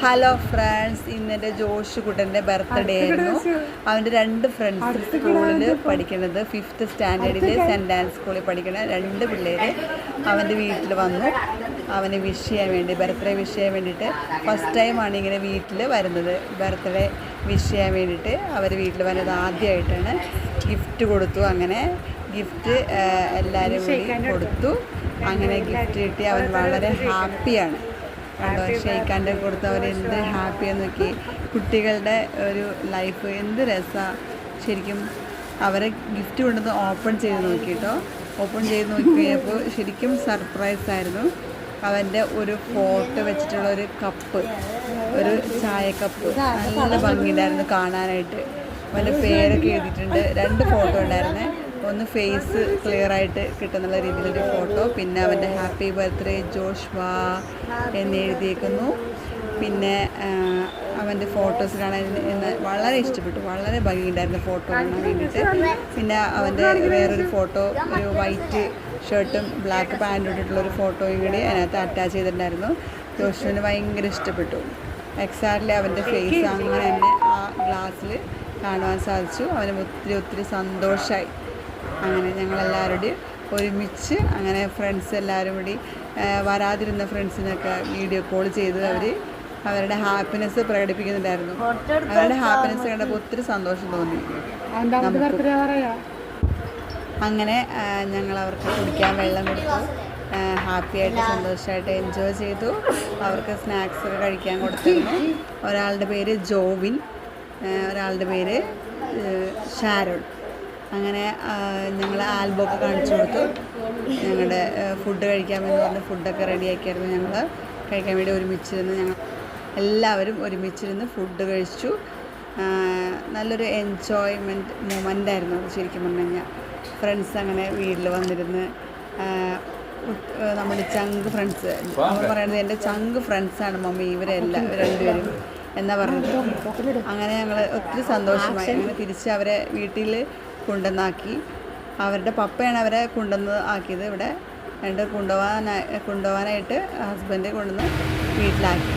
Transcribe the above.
Hello friends, ഇന്നെൻ്റെ Josh കുട്ടൻ്റെ birthday ആയിരുന്നു. അവൻ്റെ 2 ഫ്രണ്ട്സ് സ്കൂളിൽ പഠിക്കുന്നത് 5th സ്റ്റാൻഡേർഡിൽ സെൻറ്റ് ആൻസ് സ്കൂളിൽ പഠിക്കുന്ന 2 പിള്ളേർ അവൻ്റെ വീട്ടിൽ വന്നു. അവന് വിഷ് ചെയ്യാൻ വേണ്ടി, ബർത്ത്ഡേ വിഷ് ചെയ്യാൻ വേണ്ടിയിട്ട് ഫസ്റ്റ് ടൈമാണ് ഇങ്ങനെ വീട്ടിൽ വരുന്നത്. ബർത്ത്ഡേ വിഷ് ചെയ്യാൻ വേണ്ടിയിട്ട് അവർ വീട്ടിൽ വരുന്നത് ആദ്യമായിട്ടാണ്. ഗിഫ്റ്റ് കൊടുത്തു. അങ്ങനെ ഗിഫ്റ്റ് എല്ലാവരും കൂടി കൊടുത്തു. അങ്ങനെ ഗിഫ്റ്റ് കിട്ടി. അവൻ വളരെ ഹാപ്പിയാണ്. കണ്ടോ, ഷെയ്ക്കാൻ്റെ കൊടുത്തവർ എന്ത് ഹാപ്പിയാന്ന് നോക്കി. കുട്ടികളുടെ ഒരു ലൈഫ് എന്ത് രസമാണ് ശരിക്കും. അവരെ ഗിഫ്റ്റ് കൊണ്ടുവന്ന് ഓപ്പൺ ചെയ്ത് നോക്കിയിട്ടോ. ഓപ്പൺ ചെയ്ത് നോക്കിയപ്പോൾ ശരിക്കും സർപ്രൈസായിരുന്നു. അവൻ്റെ ഒരു ഫോട്ടോ വെച്ചിട്ടുള്ള ഒരു കപ്പ്, ഒരു ചായക്കപ്പ്, നല്ല ഭംഗിയുണ്ടായിരുന്നു കാണാനായിട്ട്. അവൻ്റെ പേരൊക്കെ എഴുതിയിട്ടുണ്ട്. 2 ഫോട്ടോ ഉണ്ടായിരുന്നു. ഒന്ന് ഫേസ് ക്ലിയർ ആയിട്ട് കിട്ടുന്നുള്ള രീതിയിലൊരു ഫോട്ടോ, പിന്നെ അവൻ്റെ ഹാപ്പി ബർത്ത്ഡേ ജോഷ്വാ എന്ന് എഴുതിയേക്കുന്നു. പിന്നെ അവൻ്റെ ഫോട്ടോസ് കാണാൻ വളരെ ഇഷ്ടപ്പെട്ടു. വളരെ ഭംഗിയുണ്ടായിരുന്നു ഫോട്ടോ കാണാൻ വേണ്ടിയിട്ട്. പിന്നെ അവൻ്റെ വേറൊരു ഫോട്ടോ, ഒരു വൈറ്റ് ഷർട്ടും ബ്ലാക്ക് പാൻറ്റും ഇട്ടിട്ടുള്ളൊരു ഫോട്ടോയും കൂടി അതിനകത്ത് അറ്റാച്ച് ചെയ്തിട്ടുണ്ടായിരുന്നു. ജോഷുവിന് ഭയങ്കര ഇഷ്ടപ്പെട്ടു. എക്സാക്ട്ലി അവൻ്റെ ഫേസ് അങ്ങനെ തന്നെ ആ ഗ്ലാസ്സിൽ കാണുവാൻ സാധിച്ചു. അവന് ഒത്തിരി സന്തോഷമായി. അങ്ങനെ ഞങ്ങളെല്ലാവരുടെയും ഒരുമിച്ച് അങ്ങനെ ഫ്രണ്ട്സ് എല്ലാവരും കൂടി വരാതിരുന്ന ഫ്രണ്ട്സിനൊക്കെ വീഡിയോ കോൾ ചെയ്ത് അവരുടെ ഹാപ്പിനെസ് പ്രകടിപ്പിക്കുന്നുണ്ടായിരുന്നു. അവരുടെ ഹാപ്പിനെസ് കണ്ടപ്പോൾ ഒത്തിരി സന്തോഷം തോന്നി. അങ്ങനെ ഞങ്ങൾ അവർക്ക് കുടിക്കാൻ വെള്ളം കൊടുത്തു. ഹാപ്പിയായിട്ട് സന്തോഷമായിട്ട് എൻജോയ് ചെയ്തു. അവർക്ക് സ്നാക്സ് ഒക്കെ കഴിക്കാൻ കൊടുത്തിരുന്നു. ഒരാളുടെ പേര് ജോവിൻ, ഒരാളുടെ പേര് ഷാരോൺ. അങ്ങനെ ഞങ്ങൾ ആൽബമൊക്കെ കാണിച്ചു കൊടുത്തു. ഞങ്ങളുടെ ഫുഡ് കഴിക്കാമെന്ന് പറഞ്ഞ് ഫുഡൊക്കെ റെഡിയാക്കിയായിരുന്നു. ഞങ്ങൾ കഴിക്കാൻ വേണ്ടി ഒരുമിച്ചിരുന്ന് ഞങ്ങൾ എല്ലാവരും ഒരുമിച്ചിരുന്ന് ഫുഡ് കഴിച്ചു. നല്ലൊരു എൻജോയ്മെൻറ്റ് മൊമെൻ്റായിരുന്നു അത് ശരിക്കും പറഞ്ഞു കഴിഞ്ഞാൽ. ഫ്രണ്ട്സ് അങ്ങനെ വീട്ടിൽ വന്നിരുന്ന് നമ്മുടെ ചങ്ക് ഫ്രണ്ട്സ്, നമ്മൾ പറയുന്നത് എൻ്റെ ചങ്ക് ഫ്രണ്ട്സാണ് മമ്മി ഇവരെല്ലാം 2 പേരും എന്നാ പറഞ്ഞത്. അങ്ങനെ ഞങ്ങൾ ഒത്തിരി സന്തോഷമായി. അങ്ങനെ തിരിച്ച് അവരെ വീട്ടിൽ കൊണ്ടുവന്നാക്കി. അവരുടെ പപ്പയാണ് അവരെ കൊണ്ടുവന്ന് ആക്കിയത്. ഇവിടെ കൊണ്ടുപോകാനായിട്ട് ഹസ്ബൻഡ് കൊണ്ടുവന്ന് വീട്ടിലാക്കി.